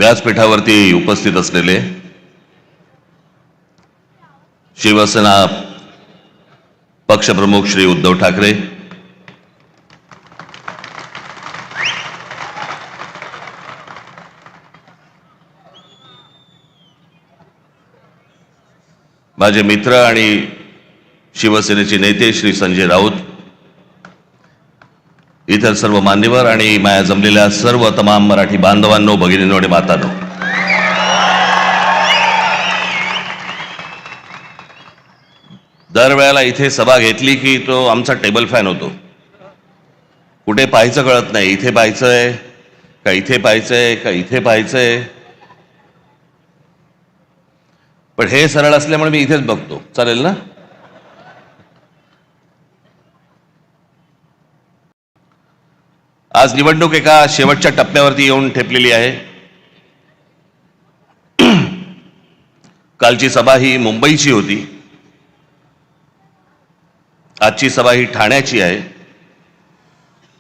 व्यासपीठावरती उपस्थित असलेले शिवसेना पक्षप्रमुख श्री उद्धव ठाकरे, माझे मित्र आणि शिवसेनेचे नेते श्री संजय राऊत, इतर सर्व मान्यवर आणि माया जमलेल्या सर्व तमाम मराठी बांधवांनो, भगिनींनो आणि मातांनो, दरवेळेला इथे सभा घेतली की तो आमचा टेबल फॅन होतो. कुठे पाहायचं कळत नाही, इथे पाहायचंय का इथे पाहायचंय का इथे पाहायचंय. पण हे सरळ असल्यामुळे मी इथेच बघतो. चालेल ना? आज निवडणूक एका शेवटच्या टप्प्यावरती येऊन ठेपलेली आहे. कालची सभा ही मुंबईची होती, आजची सभा ही ठाण्याची आहे.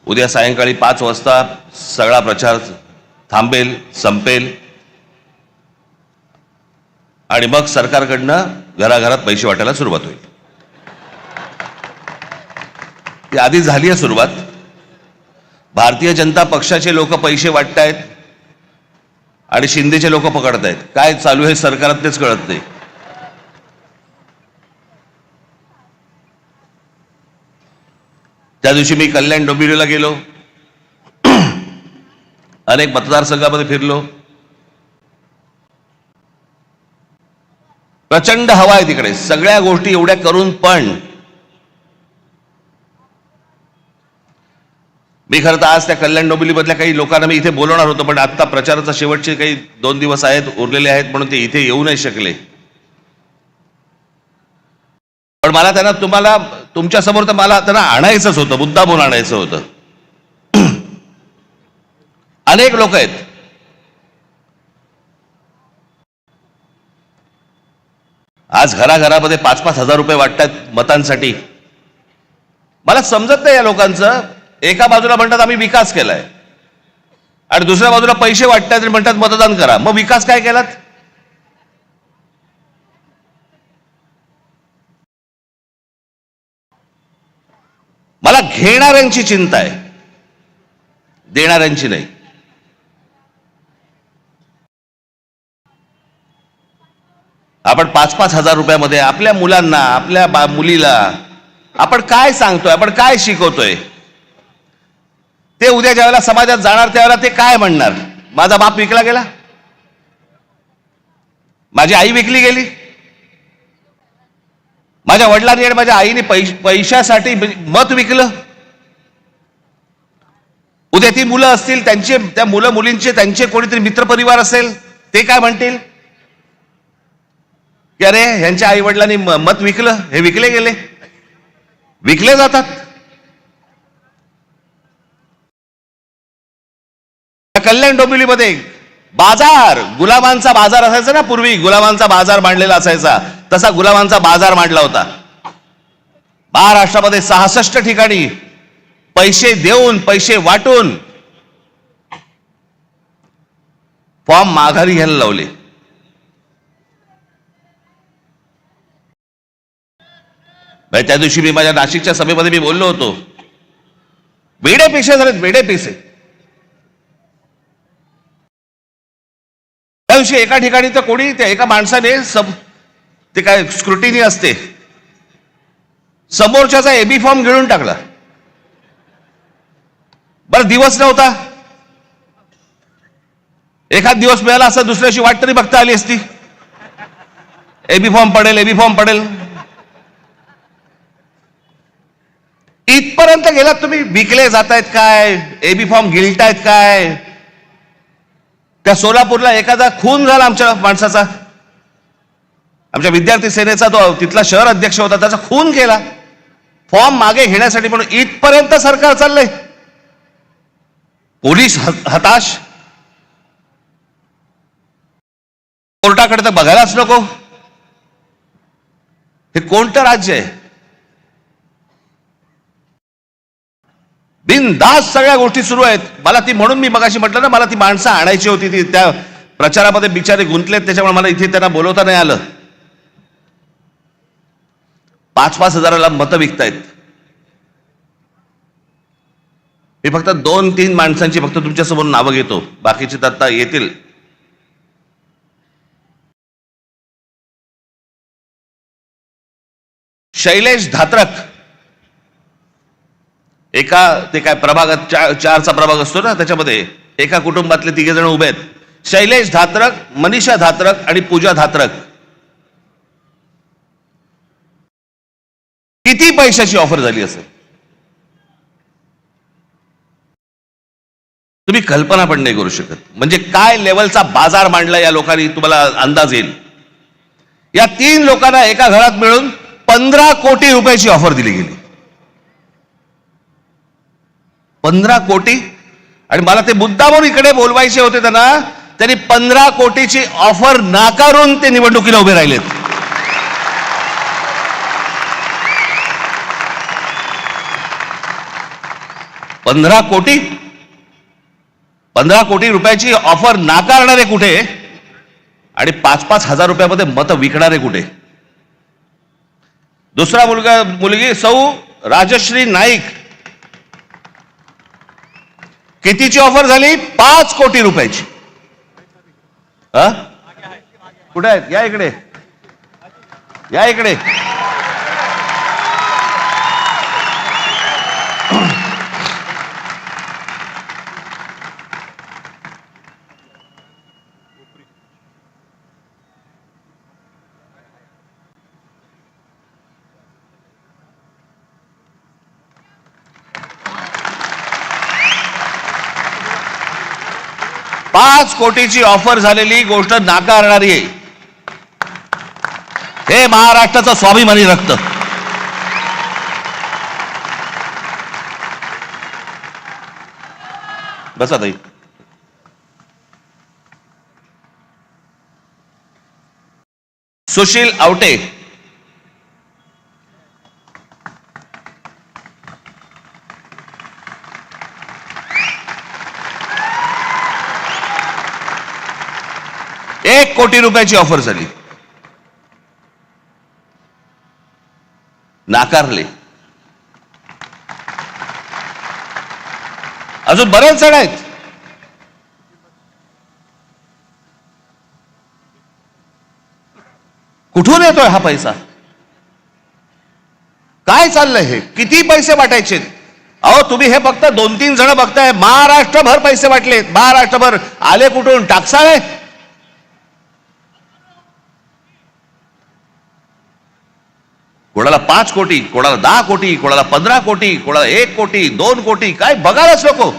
उद्या सायंकाळी 5 वाजता सगळा प्रचार थांबेल, संपेल आणि मग सरकारकडनं घराघरात पैसे वाटायला सुरुवात होईल. ती आधी झाली आहे सुरुवात. भारतीय जनता पक्षाचे लोक पैसे वाटतायत आणि शिंदेचे लोक पकडतायत. काय चालू आहे सरकारात तेच कळत नाही. त्या दिवशी मी कल्याण डोंबिवलीला गेलो, अनेक मतदारसंघामध्ये फिरलो. प्रचंड हवा आहे तिकडे. सगळ्या गोष्टी एवढ्या करून पण मी खरं तर आज त्या कल्याण डोंबिवलीमधल्या काही लोकांना मी इथे बोलवणार होतो, पण आता प्रचाराचा शेवटचे काही 2 दिवस आहेत, उरलेले आहेत, म्हणून ते इथे येऊ नाही शकले. पण मला त्यांना तुमच्या समोर तर मला त्यांना आणायचंच होतं, मुद्दामून आणायचं होतं. अनेक लोक आहेत. आज घराघरामध्ये 5-5 हजार रुपये वाटतात मतांसाठी. मला समजत नाही या लोकांचं. एका बाजूला म्हणतात आम्ही विकास केलाय आणि दुसऱ्या बाजूला पैसे वाटतात आणि म्हणतात मतदान करा. मग विकास काय केलात? मला घेणाऱ्यांची चिंता आहे, देणाऱ्यांची नाही. आपण 5-5 हजार रुपयामध्ये आपल्या मुलांना, आपल्या मुलीला आपण काय सांगतोय, आपण काय शिकवतोय? ते उद्या ज्यावेळेला समाजात जाणार त्यावेळेला ते काय म्हणणार? माझा बाप विकला गेला, माझी आई विकली गेली, माझ्या वडिलांनी आणि माझ्या आईने पैशासाठी मत विकलं. उद्या ती मुलं असतील, त्या मुलं मुलींचे त्यांचे कोणीतरी मित्रपरिवार असेल, ते काय म्हणतील की अरे ह्यांच्या आई वडिलांनी मत विकलं, हे विकले गेले. विकले जातात. कल्याण डोंबिवलीमध्ये बाजार, गुलामांचा बाजार असायचा ना पूर्वी. गुलामांचा बाजार मांडलेला असायचा, तसा गुलामांचा बाजार मांडला होता. महाराष्ट्रामध्ये 66 ठिकाणी पैसे देऊन, पैसे वाटून फॉर्म माघारी घ्यायला लावले. त्या दिवशी मी माझ्या नाशिकच्या सभेमध्ये मी बोललो होतो, वेडे पैसे झालेत, वेडे पैसे. त्या दिवशी एका ठिकाणी तर कोणी, त्या एका माणसाने ते काय स्क्रुटिनी असते, समोरच्याचा एबी फॉर्म गिळून टाकला. बरं दिवस नव्हता, एखाद दिवस मिळाला असं दुसऱ्याशी वाट तरी बघता आली असती. एबी फॉर्म पडेल, एबी फॉर्म पडेल. इथपर्यंत गेलात तुम्ही. विकले जातायत काय, एबी फॉर्म गिळतायत काय. त्या सोलापूरला एखादा खून झाला आमच्या माणसाचा, आमच्या विद्यार्थी सेनेचा, तो तिथला शहर अध्यक्ष होता, त्याचा खून केला फॉर्म मागे घेण्यासाठी. म्हणून इथपर्यंत सरकार चाललंय. पोलीस हताश, कोर्टाकडे तर बघायलाच नको. हे कोणतं राज्य आहे? बिनधास्त सगळ्या गोष्टी सुरू आहेत. मला ती, म्हणून मी मगाशी म्हटलं ना, मला ती माणसं आणायची होती, ती त्या प्रचारामध्ये बिचारे गुंतलेत, त्याच्यामुळे मला इथे त्यांना बोलवता नाही आलं. 5-5 हजाराला मतं विकतायत. मी फक्त 2-3 माणसांची फक्त तुमच्यासमोर नावं घेतो, बाकीचे तर आता येतील. शैलेश धात्रक, ते काय प्रभागात 4चा प्रभाग असतो ना, त्याच्यामध्ये एका कुटुंबातले 3 जण उभे आहेत. शैलेश धात्रक, मनीषा धात्रक आणि पूजा धात्रक. किती पैशाची ऑफर झाली असेल तुम्ही कल्पना पण नाही करू शकत. म्हणजे काय लेवलचा बाजार मांडला या लोकांनी, तुम्हाला अंदाज येईल. या 3 लोकांना एका घरात मिळून 15 कोटी रुपयाची ऑफर दिली गेली. 15 कोटी. आणि मला ते मुद्दामून इकडे बोलवायचे होते त्यांनी 15 कोटीची ऑफर नाकारून ते निवडणुकीला उभे राहिलेत. पंधरा कोटी रुपयाची ऑफर नाकारणारे कुठे आणि 5-5 हजार रुपयामध्ये मतं विकणारे कुठे. दुसरा मुलगी सौ राजश्री नाईक, कितीची ऑफर झाली? 5 कोटी रुपयाची. कुठे आहेत? या इकडे, या इकडे. पाच कोटीची ऑफर झालेली गोष्ट नाकारणारी आहे. हे महाराष्ट्राचं स्वाभिमानी रक्त. बसा ताई. सुशील आवटे, ₹1 कोटी ऑफर झाली, नाकारले. अजून बरेच जण आहेत. कुठून येतोय हा पैसा? काय चाललंय हे? किती पैसे वाटायचे? अहो तुम्ही हे फक्त 2-3 जण बघताय, महाराष्ट्रभर पैसे वाटलेत. महाराष्ट्रभर आले कुठून? टाकसाळे. कोणाला 5 कोटी, कोणाला 10 कोटी, कोणाला 15 कोटी, कोणाला 1 कोटी, 2 कोटी. काय बघायलाच नको.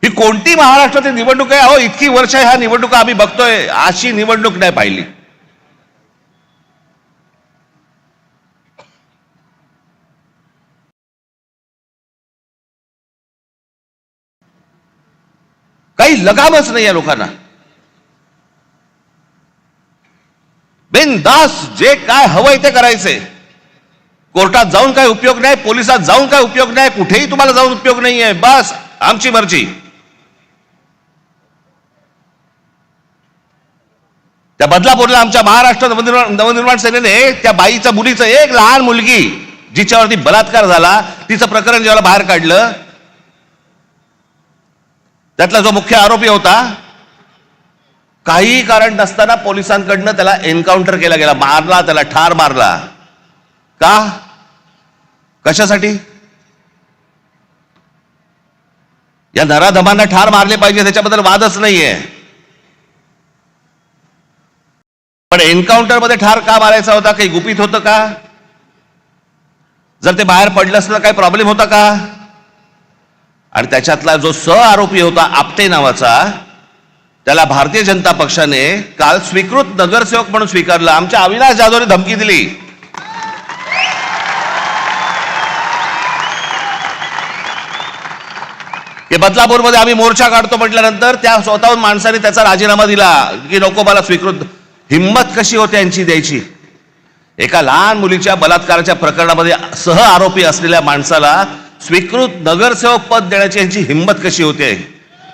ही कोणती महाराष्ट्रातील निवडणूक आहे? अहो इतकी वर्ष ह्या निवडणुका आम्ही बघतोय, अशी निवडणूक नाही पाहिली. काही लगामच नाही या लोकांना. बिनधास्त जे काय हवंय ते करायचंय. कोर्टात जाऊन काय उपयोग नाही, पोलिसात जाऊन काय उपयोग नाही, कुठेही तुम्हाला जाऊन उपयोग नाहीये. बस आमची मर्जी. त्या बदलापूरला आमच्या महाराष्ट्र नवनिर्माण सेनेने त्या बाईच्या मुलीचं, एक लहान मुलगी जिच्यावरती बलात्कार झाला, तिचं प्रकरण जेव्हा बाहेर काढलं, त्यातला जो मुख्य आरोपी होता, काही कारण नसताना पोलिसांकडनं त्याला एन्काउंटर केला गेला, मारला, त्याला ठार मारला. का? कशासाठी? या नराधमांना ठार मारले पाहिजे, त्याच्याबद्दल वादच नाहीये. पण एन्काउंटर मध्ये ठार का मारायचा होता? काही गुपित होतं का? जर ते बाहेर पडलं असतं काही प्रॉब्लेम होता का? आणि त्याच्यातला जो आरोपी होता आपटे नावाचा, त्याला भारतीय जनता पक्षाने काल स्वीकृत नगरसेवक म्हणून स्वीकारलं. आमच्या अविनाश जाधवने धमकी दिली. की बदलापूरमध्ये आम्ही मोर्चा काढतो म्हटल्यानंतर त्या स्वतःहून माणसाने त्याचा राजीनामा दिला की नको मला स्वीकृत. हिम्मत कशी होते यांची द्यायची? एका लहान मुलीच्या बलात्काराच्या प्रकरणामध्ये सह आरोपी असलेल्या माणसाला स्वीकृत नगरसेवक पद देण्याची यांची हिम्मत कशी होते?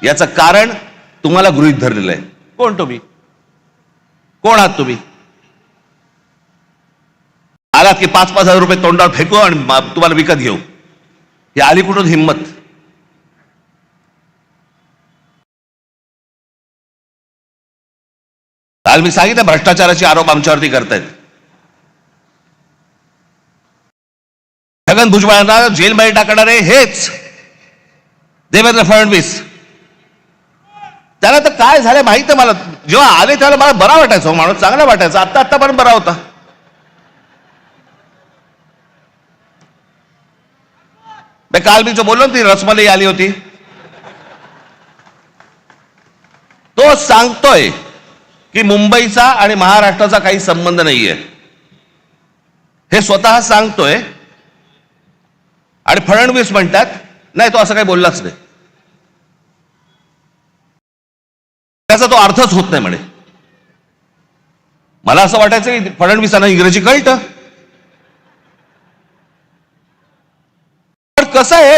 याचं कारण तुम्हाला गृहीत धरलेलं आहे. कोण तुम्ही? कोण आहात तुम्ही? आलात की 5,000 रुपये तोंडावर फेकू आणि तुम्हाला विकत घेऊ. ही आली कुठून हिंमत? काल मी सांगितलं भ्रष्टाचाराचे आरोप आमच्यावरती करतायत. छगन भुजबळांना जेलमध्ये टाकणारे हेच देवेंद्र फडणवीस. त्याला तर काय झालं माहित आहे मला. जेव्हा आले त्याला मला बरा वाटायचा, माणूस चांगला वाटायचा. आता पण बरा होता. काल मी जो बोललो ती रसमलाई आली होती, तो सांगतोय की मुंबईचा आणि महाराष्ट्राचा काही संबंध नाहीये. हे स्वतः सांगतोय आणि फडणवीस म्हणतात नाही तो असं काही बोललाच नाही. त्याचा तो अर्थच होत नाही म्हणे. मला असं वाटायचं की फडणवीसांना इंग्रजी कळतं. पण कसं आहे,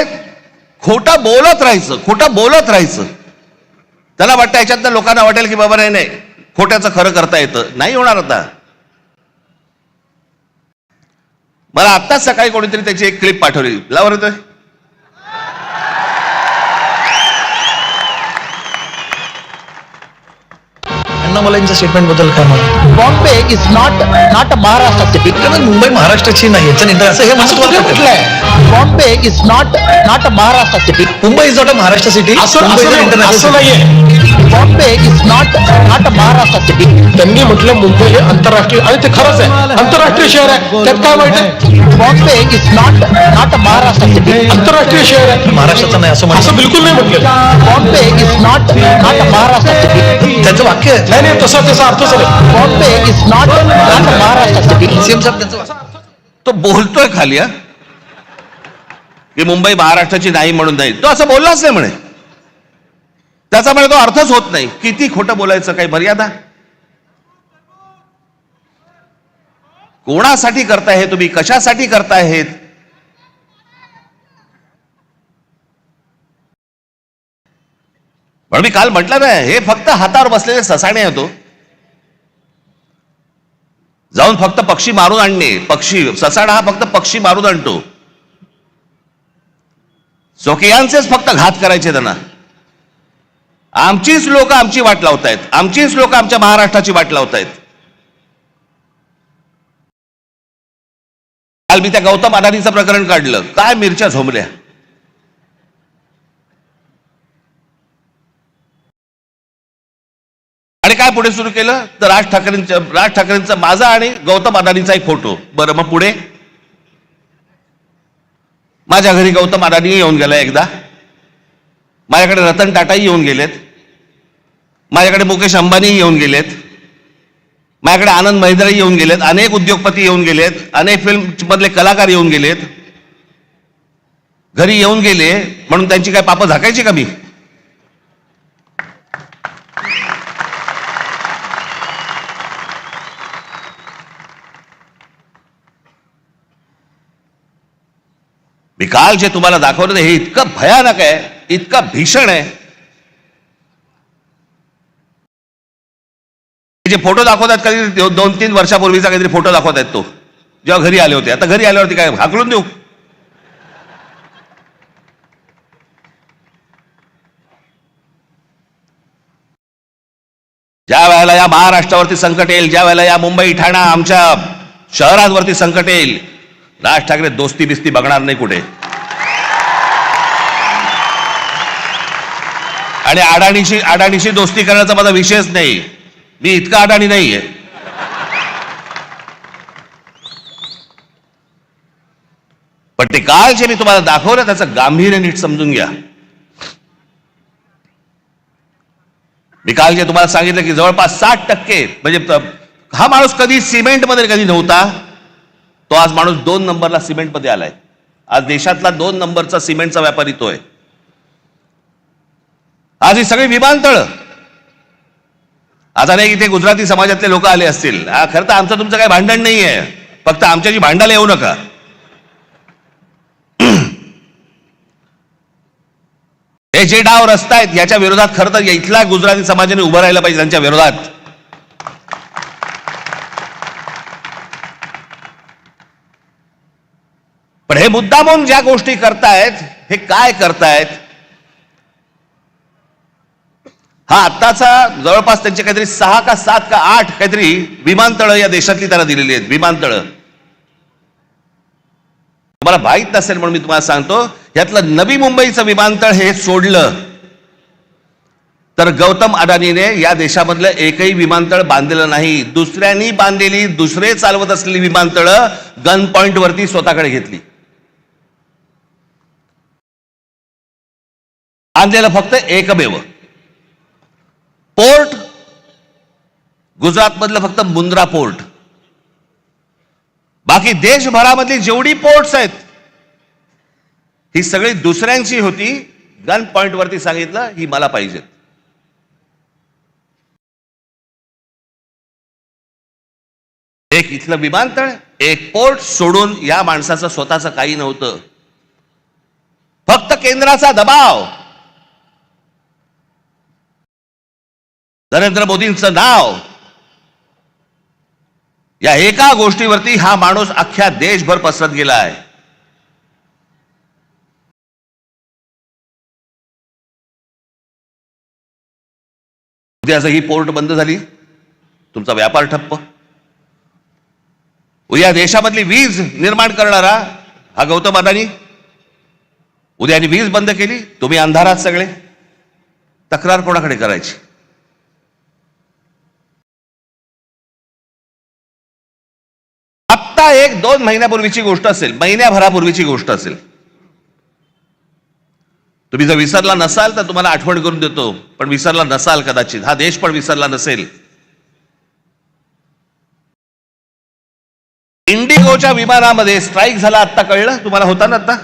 खोटं बोलत राहायचं. त्याला वाटतं याच्यातनं लोकांना वाटेल की बाबा नाही खोट्याचं खरं करता येतं. नाही होणार. आता मला आत्ताच सकाळी कोणीतरी त्याची एक क्लिप पाठवली. लावर येतोय. अण्णामलाईंच्या स्टेटमेंट बद्दल काय म्हणा? Bombay is not a Maharashtra city. Mumbai महाराष्ट्राची नाही असं हे महत्त्वाचं म्हटलंय. Bombay is not a Maharashtra city. Mumbai is not a Maharashtra city. असं नाहीये. Bombay is not a Maharashtra city. त्यांनी म्हटलं मुंबई हे आंतरराष्ट्रीय, आणि ते खरंच आहे, आंतरराष्ट्रीय शहर आहे. त्यात काय वाईट आहे? Bombay is not a Maharashtra city. आंतरराष्ट्रीय शहर आहे. महाराष्ट्राचा नाही असं असं बिलकुल नाही म्हटलं. Bombay is not a Maharashtra city. त्यांचं वाक्य आहे. नाही तसा त्याचा अर्थच आहे. Bombay is not a Maharashtra city. CM साहेब त्यांचं तो बोलतोय खाली की मुंबई महाराष्ट्राची नाही म्हणून नाही. तो असं बोललाच नाही म्हणे. त्याचा म्हणे तो अर्थच होत नाही. किती खोटं बोलायचं, काही मर्यादा? कोणासाठी करताय हे तुम्ही? कशासाठी करताय हे? पण मी काल म्हटलं ना, हे फक्त हातावर बसलेले ससाणे होतो. जाऊन फक्त पक्षी मारून आणणे. ससाणा हा फक्त पक्षी मारून आणतो. चोकियांचेच फक्त घात करायचे त्यांना. आमचीच लोक आमची वाट लावतायत. आमचीच लोक आमच्या महाराष्ट्राची वाट लावतायत. काल मी त्या गौतम अदानीचं प्रकरण काढलं. काय मिरच्या झोंबल्या. आणि काय पुढे सुरू केलं तर राज ठाकरेंचा माझा आणि गौतम अदानीचा एक फोटो. बरं, मग पुढे माझ्या घरी गौतम अदानी येऊन गेला एकदा. माझ्याकडे रतन टाटाही येऊन गेलेत. माझ्याकडे मुकेश अंबानी येऊन गेलेत. माझ्याकडे आनंद महिंद्राही येऊन गेलेत. अनेक उद्योगपती येऊन गेलेत. अनेक फिल्म मधले कलाकार येऊन गेलेत. घरी येऊन गेले म्हणून त्यांची काय पापं झाकायची का मी? मी काल जे तुम्हाला दाखवलं हे इतकं भयानक आहे, इतकं भीषण आहे. जे फोटो दाखवतात कधी 2-3 वर्षापूर्वीचा काहीतरी फोटो दाखवतात तो, जेव्हा घरी आले होते. आता घरी आल्यावरती काय हाकलून देऊ? ज्या वेळेला या महाराष्ट्रावरती संकट येईल, ज्या वेळेला या मुंबई ठाणा आमच्या शहरांवरती संकट येईल, राज ठाकरे दोस्ती बिस्ती बघणार नाही कुठे. आणि अडाणीशी दोस्ती करण्याचा माझा विषयच नाही. मी इतका अडाणी नाहीये. पण ते काल जे मी तुम्हाला दाखवलं त्याचं गांभीर्य नीट समजून घ्या. मी काल जे तुम्हाला सांगितलं की जवळपास 60% म्हणजे हा माणूस कधी सिमेंटमध्ये कधी नव्हता, तो आज माणूस 2 नंबरला सिमेंटमध्ये आलाय. आज देशातला 2 नंबरचा सिमेंटचा व्यापारी तो आहे. आज ही सगळी विमानतळ. आता नाही इथे गुजराती समाजातले लोक आले असतील. खरं तर आमचं तुमचं काही भांडण नाही आहे, फक्त आमच्याशी भांडायला येऊ नका. हे जे डाव रचतायत याच्या विरोधात खरं तर इथल्या गुजराती समाजाने उभं राहिलं पाहिजे त्यांच्या विरोधात. पण हे मुद्दामून ज्या गोष्टी करतायत हे काय करतायत, हा आत्ताचा जवळपास त्यांचे काहीतरी 6 का 7 का 8 काहीतरी विमानतळं या देशातली त्यांना दिलेली आहेत. विमानतळं तुम्हाला माहित नसेल म्हणून मी तुम्हाला सांगतो, यातलं नवी मुंबईचं विमानतळ हे सोडलं तर गौतम अडानीने या देशामधलं एकही विमानतळ बांधलेलं नाही. दुसऱ्यांनी बांधलेली, दुसरे चालवत असलेली विमानतळं गन पॉइंट वरती स्वतःकडे घेतली. बांधलेलं फक्त एकमेव पोर्ट गुजरात मधलं फक्त मुंद्रा पोर्ट. बाकी देशभरामधली जेवढी पोर्ट्स आहेत ही सगळी दुसऱ्यांची होती. गन पॉइंट वरती सांगितलं ही मला पाहिजे. एक इथलं विमानतळ, एक पोर्ट सोडून या माणसाचं स्वतःचं काही नव्हतं. फक्त केंद्राचा दबाव, नरेंद्र मोदींचं नाव, या एका गोष्टीवरती हा माणूस अख्ख्या देशभर पसरत गेला आहे. उद्या जर ही पोर्ट बंद झाली, तुमचा व्यापार ठप्प. उद्या देशामधली वीज निर्माण करणारा हा गौतम अदानी, उद्याने वीज बंद केली, तुम्ही अंधारात सगळे. तक्रार कोणाकडे करायची? आत्ता 1-2 महिन्यापूर्वीची गोष्ट असेल, महिन्याभरापूर्वीची गोष्ट असेल. तुम्ही जर विसरला नसाल तर तुम्हाला आठवण करून देतो, पण विसरला नसाल कदाचित, हा देश पण विसरला नसेल. इंडिगोच्या विमानामध्ये स्ट्राईक झाला, आत्ता कळलं तुम्हाला? होता ना आत्ता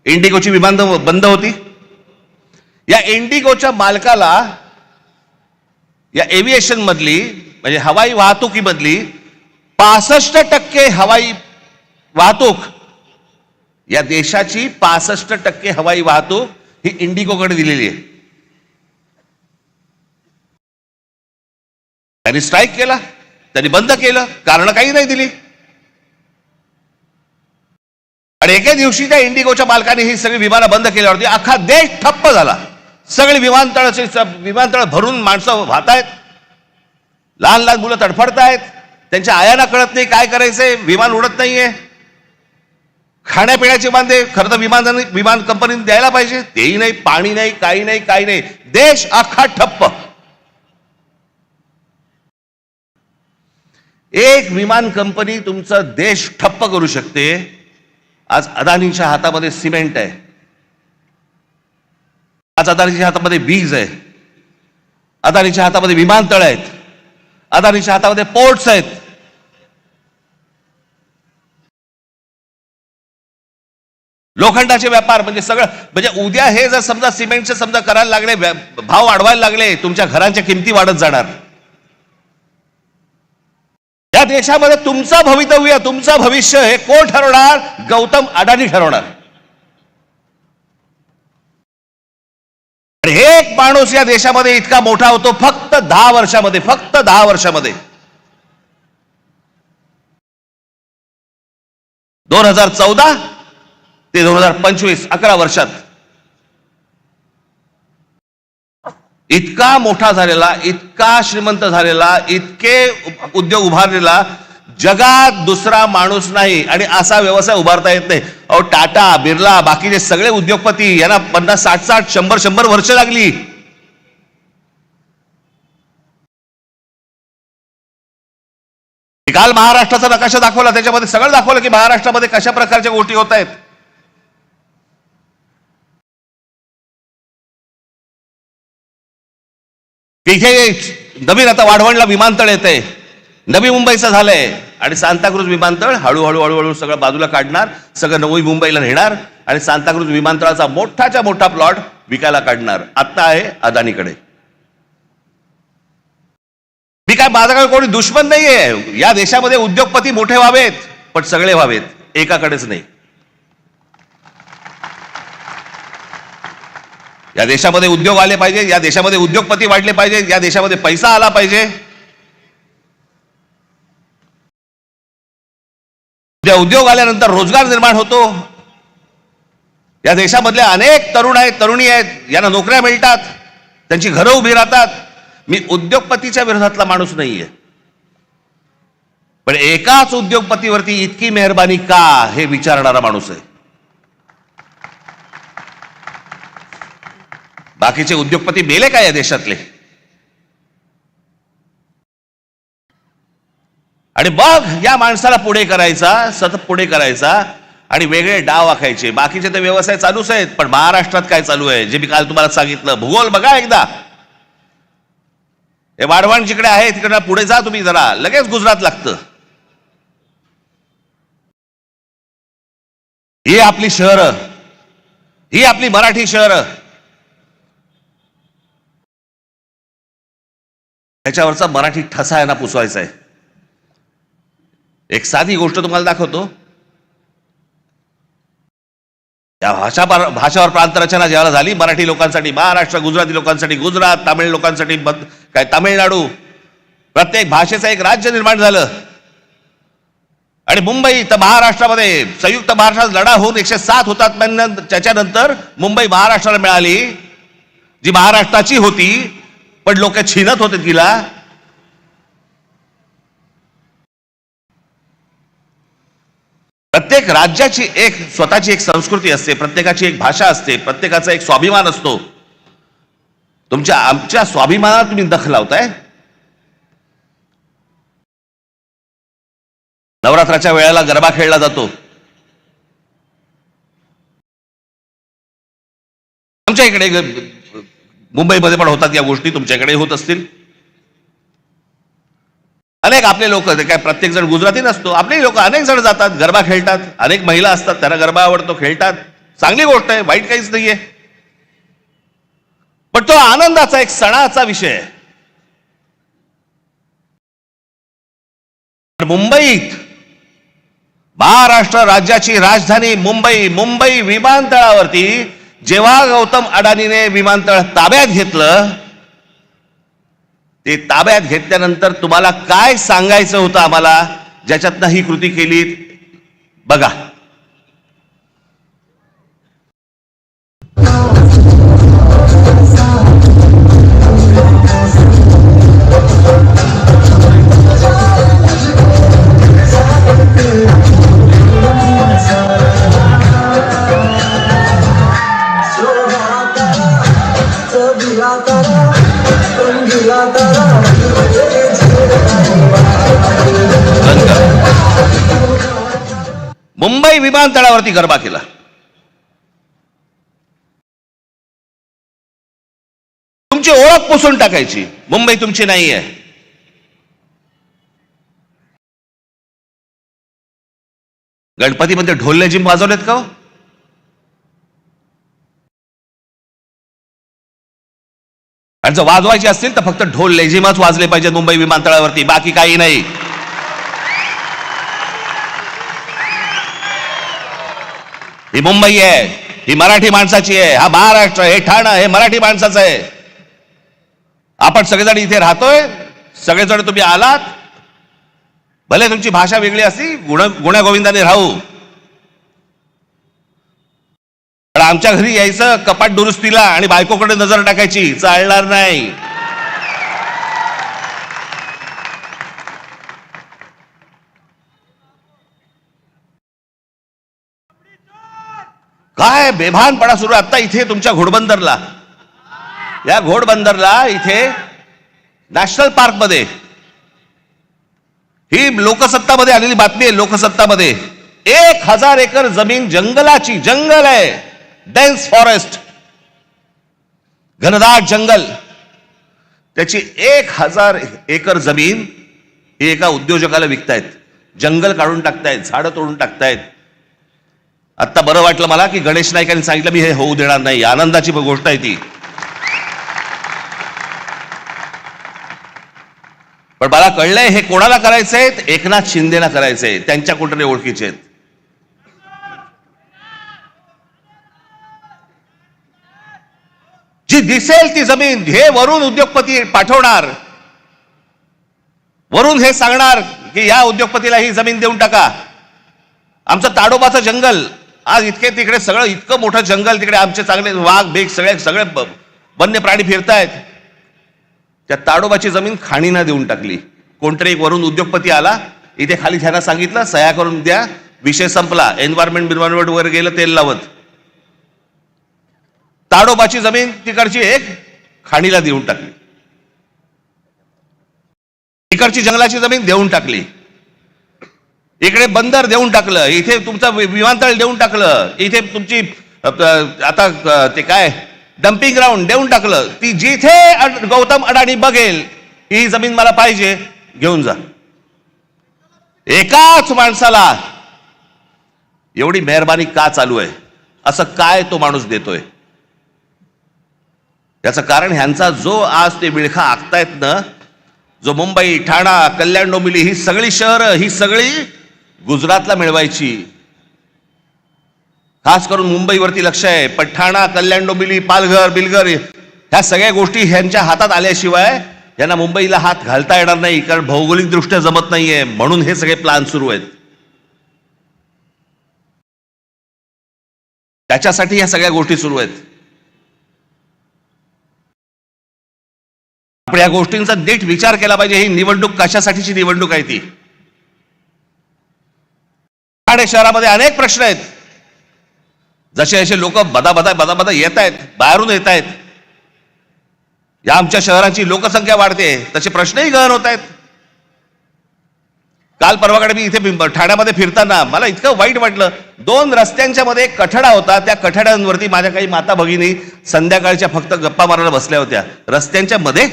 इंडिगोची विमान बंद होती. या इंडिगोच्या मालकाला या एव्हिएशन मधली म्हणजे हवाई वाहतुकीमधली 65% हवाई वाहतूक, या देशाची 65% हवाई वाहतूक ही इंडिगोकडे दिलेली आहे. त्यांनी स्ट्राईक केला, त्यांनी बंद केलं, कारण काही नाही दिली. आणि एके दिवशी त्या इंडिगोच्या मालकाने ही सगळी विमानं बंद केल्यावरती अख्खा देश ठप्प झाला. सगळी विमानतळ भरून माणसं वाहतायत, लहान लहान मुलं तडफडतायत, त्यांच्या आयांना कळत नाही काय करायचंय, विमान उडत नाहीये. खाण्यापिण्याचे वांदे खरं तर विमान कंपनीने द्यायला पाहिजे, तेही नाही, पाणी नाही, काही नाही, काही नाही. देश अख्खा ठप्प. एक विमान कंपनी तुमचं देश ठप्प करू शकते. आज अदानीच्या हातामध्ये सिमेंट आहे, आज अदानीच्या हातामध्ये वीज आहे, अदानीच्या हातामध्ये विमानतळ आहेत, अदानीच्या हातामध्ये पोर्ट्स आहेत. लोखंडाचे व्यापार म्हणजे सगळं. म्हणजे उद्या हे जर समजा सिमेंटचे समजा करायला लागले, भाव वाढवायला लागले, तुमच्या घरांच्या किमती वाढत जाणार. या देशामध्ये तुमचं भवितव्य, तुमचं भविष्य हे कोण ठरवणार? गौतम अडानी ठरवणार. आणि एक माणूस या देशामध्ये इतका मोठा होतो फक्त 10 वर्षामध्ये, फक्त 10 वर्षामध्ये. 2014 ते 2025 11 वर्षात इतका मोठा झालेला, इतका श्रीमंत झालेला, इतके उद्योग उभारलेला जगात दुसरा माणूस नाही. आणि असा व्यवसाय उभारता येत नाही. अहो टाटा, बिर्ला, बाकीचे सगळे उद्योगपती यांना 50, 60, 100 वर्ष लागली. काल महाराष्ट्राचा नकाशा दाखवला, त्याच्यामध्ये सगळं दाखवलं की महाराष्ट्रामध्ये कशा प्रकारच्या गोष्टी होत आहेत. इथे नवीन आता वाढवणला विमानतळ येतंय, नवी मुंबईचं झालंय, आणि सांताक्रूज विमानतळ हळूहळू हळूहळू सगळं बाजूला काढणार, सगळं नवी मुंबईला नेणार आणि सांताक्रूज विमानतळाचा मोठाच्या मोठा प्लॉट विकायला काढणार. आता आहे अदानीकडे. मी काय, माझा काय कोणी दुश्मन नाहीये. या देशामध्ये उद्योगपती मोठे व्हावेत, पण सगळे व्हावेत, एकाकडेच नाही. या देशामध्ये उद्योग आले पाहिजे, या देशामध्ये उद्योगपती वाढले पाहिजे, या देशामध्ये पैसा आला पाहिजे. उद्योग आल्यानंतर रोजगार निर्माण होतो. या देशामधले अनेक तरुण आहेत, तरुणी आहेत, यांना नोकऱ्या मिळतात, त्यांची घरं उभी राहतात. मी उद्योगपतीच्या विरोधातला माणूस नाहीये, पण एकाच उद्योगपतीवरती इतकी मेहरबानी का हे विचारणारा माणूस आहे. बाकीचे उद्योगपती मेले काय या देशातले? आणि मग या माणसाला पुढे करायचा, सतत पुढे करायचा आणि वेगळे डाव आखायचे. बाकीचे ते व्यवसाय चालूच आहेत, पण महाराष्ट्रात काय चालू आहे जे मी काल तुम्हाला सांगितलं. भूगोल बघा एकदा. हे वाढवण जिकडे आहे तिकडे पुढे जा तुम्ही जरा, लगेच गुजरात लागतं. ही आपली शहरं, ही आपली मराठी शहरं, त्याच्यावरचा मराठी ठसा यांना पुसवायचा आहे. एक साधी गोष्ट तुम्हाला दाखवतो. या भाषावर प्रांतरचना ज्यावेळेला झाली मराठी लोकांसाठी महाराष्ट्र, गुजराती लोकांसाठी गुजरात, तामिळ लोकांसाठी काय तामिळनाडू, प्रत्येक भाषेचं एक राज्य निर्माण झालं. आणि मुंबई तर महाराष्ट्रामध्ये संयुक्त महाराष्ट्रात लढा होऊन 107 होतात. त्याच्यानंतर मुंबई महाराष्ट्राला मिळाली, जी महाराष्ट्राची होती, पण लोक छीनत होते तिला. प्रत्येक राज्याची एक स्वतःची एक संस्कृती असते, प्रत्येकाची एक भाषा असते, प्रत्येकाचा एक स्वाभिमान असतो. आमच्या स्वाभिमानाला तुम्ही दख लावताय. नवरात्राच्या वेळेला गरबा खेळला जातो. आमच्या इकडे मुंबईमध्ये पण होतात या गोष्टी, तुमच्याकडे होत असतील. अनेक आपले लोक, काय प्रत्येक जण गुजराती नसतो, आपले लोक अनेक जण जातात, गरबा खेळतात. अनेक महिला असतात, त्यांना गरबा आवडतो, खेळतात. चांगली गोष्ट आहे, वाईट काहीच नाहीये. पण तो आनंदाचा एक सणाचा विषय आहे. मुंबईत, महाराष्ट्र राज्याची राजधानी मुंबई विमानतळावरती जेव्हा गौतम अडानीने विमानतळ ताब्यात घेतलं, ते ताब्यात घेतल्यानंतर तुम्हाला काय सांगायचं होतं आम्हाला, ज्याच्यातनं ही कृती केली बघा. मुंबई विमानतळावरती गरबा केला. तुमची ओळख पुसून टाकायची. मुंबई तुमची नाहीये. गणपतीमध्ये ढोल लेझिम वाजवलेत का? आणि जर वाजवायचे असतील तर फक्त ढोल लेझिमच वाजले पाहिजे मुंबई विमानतळावरती, बाकी काही नाही. ही मुंबई आहे, ही मराठी माणसाची आहे. हा महाराष्ट्र, हे ठाणं, हे मराठी माणसाचं आहे. आपण सगळेजण इथे राहतोय, सगळेजण तुम्ही आलात. भले तुमची भाषा वेगळी असती, गुण्यागोविंदाने राहू, पण आमच्या घरी यायचं कपाट दुरुस्तीला आणि बायकोकडे नजर टाकायची, चालणार नाही. काय बेभानपणा सुरू आता इथे तुमच्या घोडबंदरला. या घोडबंदरला इथे नॅशनल पार्क मध्ये, ही लोकसत्तामध्ये आलेली बातमी आहे. लोकसत्तामध्ये 1000 एकर जमीन जंगलाची, जंगल आहे, डेन्स फॉरेस्ट, घनदाट जंगल, त्याची 1000 एकर जमीन ही एका उद्योजकाला विकतायत. जंगल काढून टाकतायत, झाडं तोडून टाकतायत. आता बरं वाटलं मला की गणेश नाईकांनी सांगितलं मी हे होऊ देणार नाही. आनंदाची गोष्ट आहे ती. पण मला कळलंय हे कोणाला करायचंय? एकनाथ शिंदेला करायचंय. त्यांच्या कुठे ओळखीचे आहेत. जी दिसेल ती जमीन हे वरून उद्योगपती पाठवणार, वरून हे सांगणार की या उद्योगपतीला ही जमीन देऊन टाका. आमचं ताडोबाचं जंगल आज इतके तिकडे सगळं इतकं मोठं जंगल, तिकडे आमचे चांगले वाघ बेग सगळे सगळे वन्य प्राणी फिरतायत. त्या ताडोबाची जमीन खाणींना देऊन टाकली. कोणतरी एक वरून उद्योगपती आला, इथे खाली ह्यांना सांगितलं सह्या करून द्या, विषय संपला. एन्व्हायरमेंट वर गेलं तेल लावत. ताडोबाची जमीन तिकडची एक खाणीला देऊन टाकली, तिकडची जंगलाची जमीन देऊन टाकली, इकडे बंदर देऊन टाकलं, इथे तुमचं विमानतळ देऊन टाकलं, इथे तुमची आता ते काय डम्पिंग ग्राउंड देऊन टाकलं. ती जिथे गौतम अडाणी बघेल ही जमीन मला पाहिजे घेऊन जा. एकाच माणसाला एवढी मेहरबानी का चालू आहे? असं काय तो माणूस देतोय? याचं कारण ह्यांचा जो आज ते विळखा आखतायत ना, जो मुंबई, ठाणा, कल्याण, डोंबिवली ही सगळी शहरं ही सगळी गुजरातला मिळवायची. खास करून मुंबईवरती लक्ष आहे, पण ठाणा, कल्याण, डोंबिवली, पालघर, बिलघर ह्या सगळ्या गोष्टी ह्यांच्या हातात आल्याशिवाय यांना मुंबईला हात घालता येणार नाही, कारण भौगोलिक दृष्ट्या जमत नाहीये. म्हणून हे सगळे प्लान सुरू आहेत. त्याच्यासाठी ह्या सगळ्या गोष्टी सुरू आहेत. आपण या गोष्टींचा नीट विचार केला पाहिजे. ही निवडणूक कशासाठीची निवडणूक आहे ती? ठाणे शहरामध्ये अनेक प्रश्न आहेत. जसे जसे लोक बदा येत आहेत, बाहेरून येत आहेत, या आमच्या शहराची लोकसंख्या वाढते, तसे प्रश्नही गहन होत आहेत. काल परवाकडे मी इथे ठाण्यामध्ये फिरताना मला इतकं वाईट वाटलं. 2 रस्त्यांच्या मध्ये एक कठडा होता. त्या कठड्यांवरती माझ्या काही माता भगिनी संध्याकाळच्या फक्त गप्पा मारायला बसल्या होत्या रस्त्यांच्या मध्ये.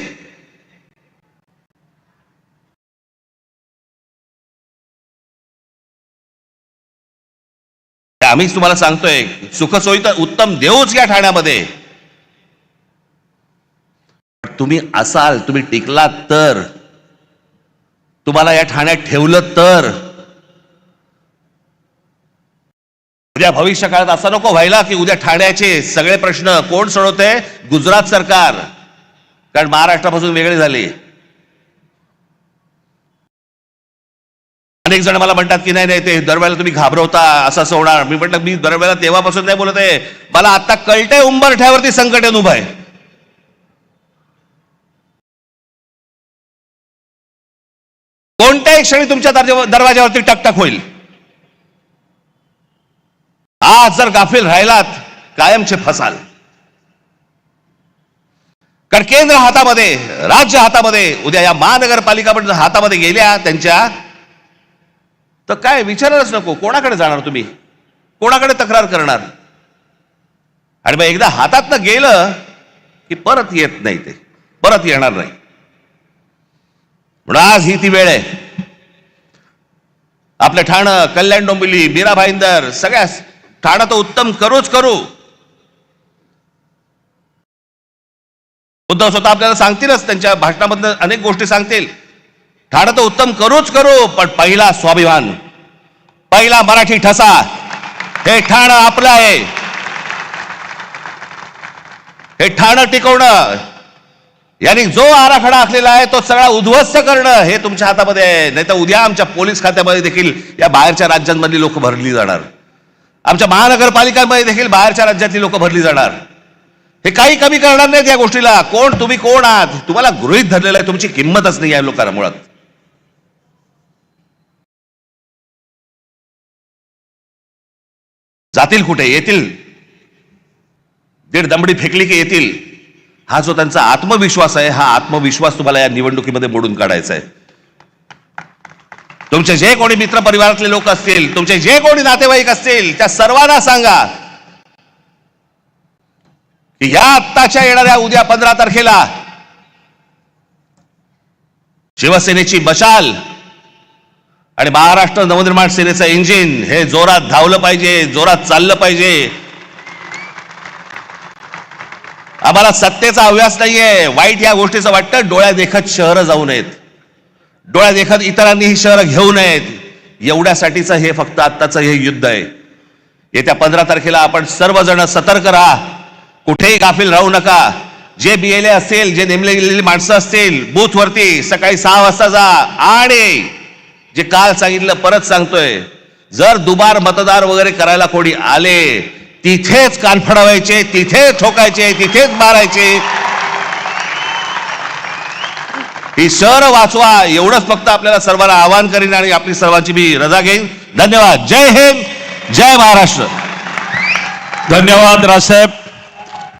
आम्हीच तुम्हाला सांगतोय, सुखसोयी तर उत्तम देऊच या ठाण्यामध्ये. तुम्ही असाल, तुम्ही टिकलात तर, तुम्हाला या ठाण्यात ठेवलं तर उद्या भविष्य काळात असं नको व्हायला की उद्या ठाण्याचे सगळे प्रश्न कोण सोडवते? गुजरात सरकार. कारण महाराष्ट्रापासून वेगळे झाले. अनेक जण मला म्हणतात की नाही ते दरवेळेला तुम्ही घाबरवता, असं होणार. मी म्हटलं मी दरवेळेला तेव्हापासून नाही बोलत आहे. मला आता कळतंय उंबरठ्यावरती संकट येऊन उभं आहे. कोणत्याही क्षणी तुमच्या दरवाज्यावरती टकटक होईल. आज जर गाफील राहिलात कायमचे फसाल. कारण केंद्र हातामध्ये, राज्य हातामध्ये, उद्या या महानगरपालिका पण हातामध्ये गेल्या त्यांच्या, तर काय विचारायलाच नको. कोणाकडे जाणार तुम्ही? कोणाकडे तक्रार करणार? आणि मग एकदा हातातनं गेलं की परत येत नाही, ते परत येणार नाही. म्हणून आज ही ती वेळ आहे. आपलं ठाणं, कल्याण, डोंबिवली, मीरा भाईंदर सगळ्या ठाणं तर उत्तम करूच करू. उद्धव स्वतः आपल्याला सांगतीलच, त्यांच्या भाषणामधून अनेक गोष्टी सांगतील. ठाणं तर उत्तम करूच करू, पण पहिला स्वाभिमान, पहिला मराठी ठसा, हे ठाणं आपलं आहे. हे ठाणं टिकवणं, यांनी जो आराखडा आखलेला आहे तो सगळा उद्ध्वस्त करणं हे तुमच्या हातामध्ये आहे. नाही तर उद्या आमच्या पोलीस खात्यामध्ये देखील या बाहेरच्या राज्यांमधली लोक भरली जाणार. आमच्या महानगरपालिकांमध्ये देखील बाहेरच्या राज्यातली लोक भरली जाणार. हे काही कमी करणार नाहीत या गोष्टीला. कोण तुम्ही कोण आहात? तुम्हाला गृहीत धरलेलं आहे. तुमची किंमतच नाही या लोकांना मुळात. जातील कुठे? येतील. 1.5 दमडी फेकली की येतील. हा जो त्यांचा आत्मविश्वास आहे, हा आत्मविश्वास तुम्हाला या निवडणुकीमध्ये मोडून काढायचा आहे. तुमचे जे कोणी मित्र परिवारातले लोक असतील, तुमचे जे कोणी नातेवाईक असतील, त्या सर्वांना सांगा की या आत्ताच्या येणाऱ्या उद्या 15 तारखेला शिवसेनेची मशाल आणि महाराष्ट्र नवनिर्माण सेनेचं इंजिन हे जोरात धावलं पाहिजे, जोरात चाललं पाहिजे. आम्हाला सत्तेचा हव्यास नाहीये. वाईट या गोष्टीचं वाटतं. डोळ्या देखत शहरं जाऊ नयेत, डोळ्या देखत इतरांनी ही शहरं घेऊ नयेत, एवढ्यासाठीचं हे फक्त आत्ताचं हे युद्ध आहे. येत्या 15 तारखेला आपण सर्वजण सतर्क राहा. कुठेही गाफील राहू नका. जे BLA असतील, जे नेमले गेलेली माणसं असतील, बूथवरती सकाळी 6 वाजता जा. आणि जे काल सांगितलं परत सांगतोय, जर दुबार मतदार वगैरे करायला कोणी आले, तिथेच कान फडवायचे, तिथेच ठोकायचे, तिथेच मारायचे. ही शहर वाचवा, एवढंच फक्त आपल्याला सर्वांना आवाहन करीन आणि आपली सर्वांची मी रजा घेईन. धन्यवाद. जय हिंद, जय महाराष्ट्र. धन्यवाद राजसाहेब.